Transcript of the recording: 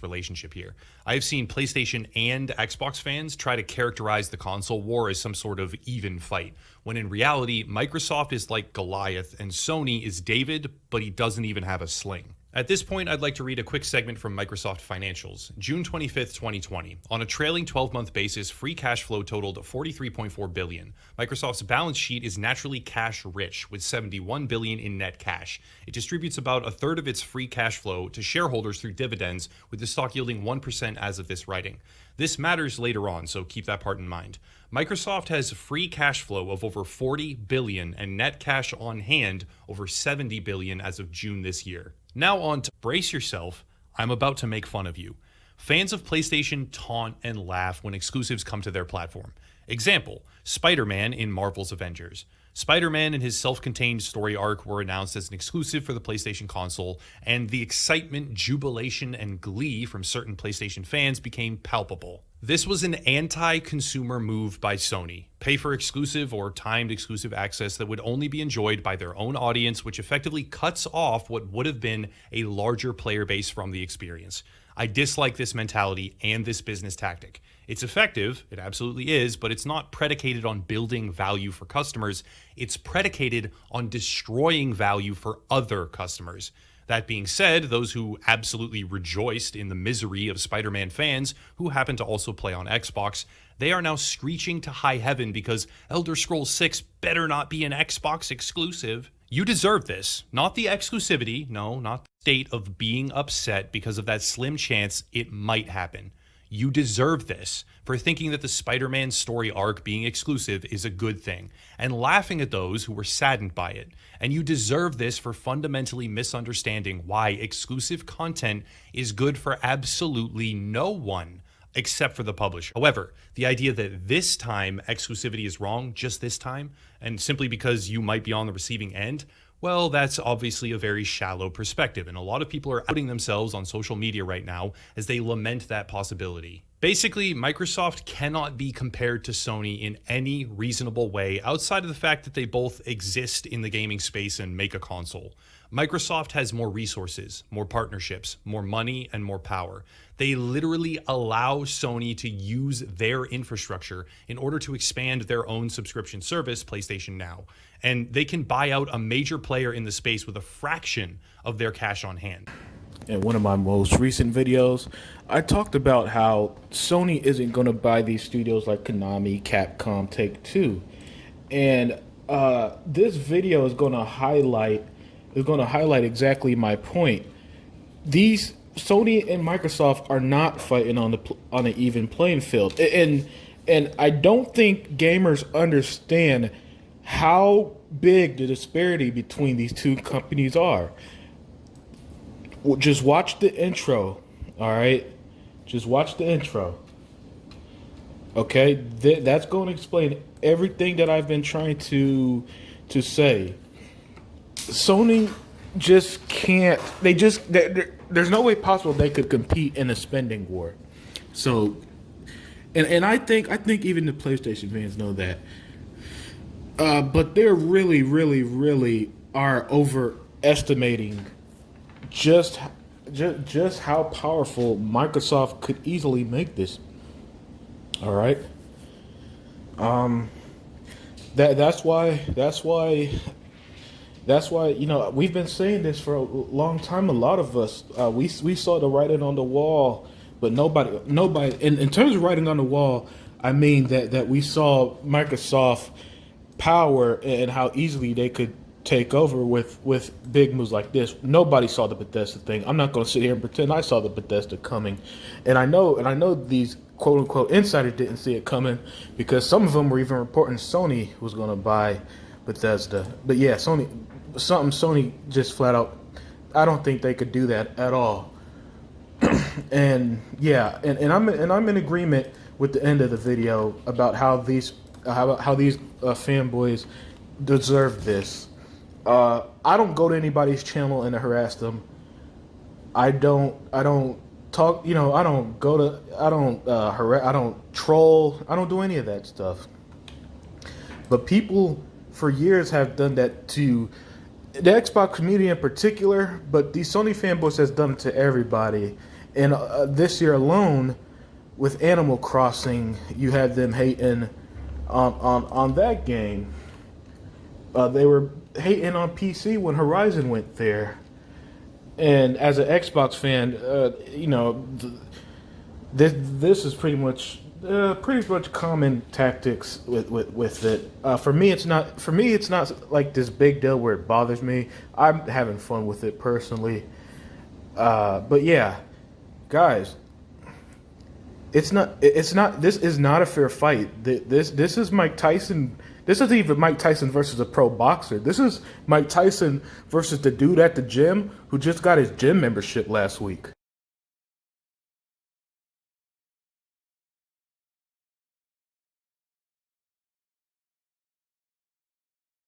relationship here. I have seen PlayStation and Xbox fans try to characterize the console war as some sort of even fight, when in reality, Microsoft is like Goliath and Sony is David, but he doesn't even have a sling. At this point, I'd like to read a quick segment from Microsoft Financials. June 25th, 2020. On a trailing 12-month basis, free cash flow totaled $43.4 billion. Microsoft's balance sheet is naturally cash-rich, with $71 billion in net cash. It distributes about a third of its free cash flow to shareholders through dividends, with the stock yielding 1% as of this writing. This matters later on, so keep that part in mind. Microsoft has free cash flow of over $40 billion and net cash on hand over $70 billion as of June this year. Now on to brace yourself, I'm about to make fun of you. Fans of PlayStation taunt and laugh when exclusives come to their platform. Example, Spider-Man in Marvel's Avengers. Spider-Man and his self-contained story arc were announced as an exclusive for the PlayStation console, and the excitement, jubilation, and glee from certain PlayStation fans became palpable. This was an anti-consumer move by Sony. Pay for exclusive or timed exclusive access that would only be enjoyed by their own audience, which effectively cuts off what would have been a larger player base from the experience. I dislike this mentality and this business tactic. It's effective, it absolutely is, but it's not predicated on building value for customers. It's predicated on destroying value for other customers. That being said, those who absolutely rejoiced in the misery of Spider-Man fans who happen to also play on Xbox, they are now screeching to high heaven because Elder Scrolls 6 better not be an Xbox exclusive. You deserve this. Not the exclusivity, no, not the state of being upset because of that slim chance it might happen. You deserve this for thinking that the Spider-Man story arc being exclusive is a good thing and laughing at those who were saddened by it. And you deserve this for fundamentally misunderstanding why exclusive content is good for absolutely no one except for the publisher. However, the idea that this time exclusivity is wrong, just this time, and simply because you might be on the receiving end, well, that's obviously a very shallow perspective, and a lot of people are outing themselves on social media right now as they lament that possibility. Basically, Microsoft cannot be compared to Sony in any reasonable way outside of the fact that they both exist in the gaming space and make a console. Microsoft has more resources, more partnerships, more money, and more power. They literally allow Sony to use their infrastructure in order to expand their own subscription service, PlayStation Now. And they can buy out a major player in the space with a fraction of their cash on hand. In one of my most recent videos, I talked about how Sony isn't going to buy these studios like Konami, Capcom, Take-Two. And this video is going to highlight exactly my point. These Sony and Microsoft are not fighting on an even playing field, and I don't think gamers understand how big the disparity between these two companies are. Just watch the intro, all right? Just watch the intro. Okay, that's going to explain everything that I've been trying to say. Sony just can't. There's no way possible they could compete in a spending war. So, and I think even the PlayStation fans know that. But they're really are overestimating just how powerful Microsoft could easily make this. All right. That's why we've been saying this for a long time. A lot of us we saw the writing on the wall, but nobody. In terms of writing on the wall, I mean that we saw Microsoft power and how easily they could take over with big moves like this. Nobody saw the Bethesda thing. I'm not going to sit here and pretend I saw the Bethesda coming, and I know these quote unquote insiders didn't see it coming because some of them were even reporting Sony was going to buy Bethesda. But yeah, Sony just flat out, I don't think they could do that at all. And yeah, and I'm in agreement with the end of the video about how these fanboys deserve this. I don't go to anybody's channel and harass them. I don't talk. I don't harass. I don't troll. I don't do any of that stuff. But people for years have done that to the Xbox community in particular. But these Sony fanboys has done it to everybody. And this year alone, with Animal Crossing, you had them hating on that game. They were hating on PC when Horizon went there. And as an Xbox fan, this is pretty much common tactics with it. For me, it's not. For me, it's not like this big deal where it bothers me. I'm having fun with it personally. But yeah, guys, it's not. It's not. This is not a fair fight. This is Mike Tyson. This isn't even Mike Tyson versus a pro boxer. This is Mike Tyson versus the dude at the gym who just got his gym membership last week.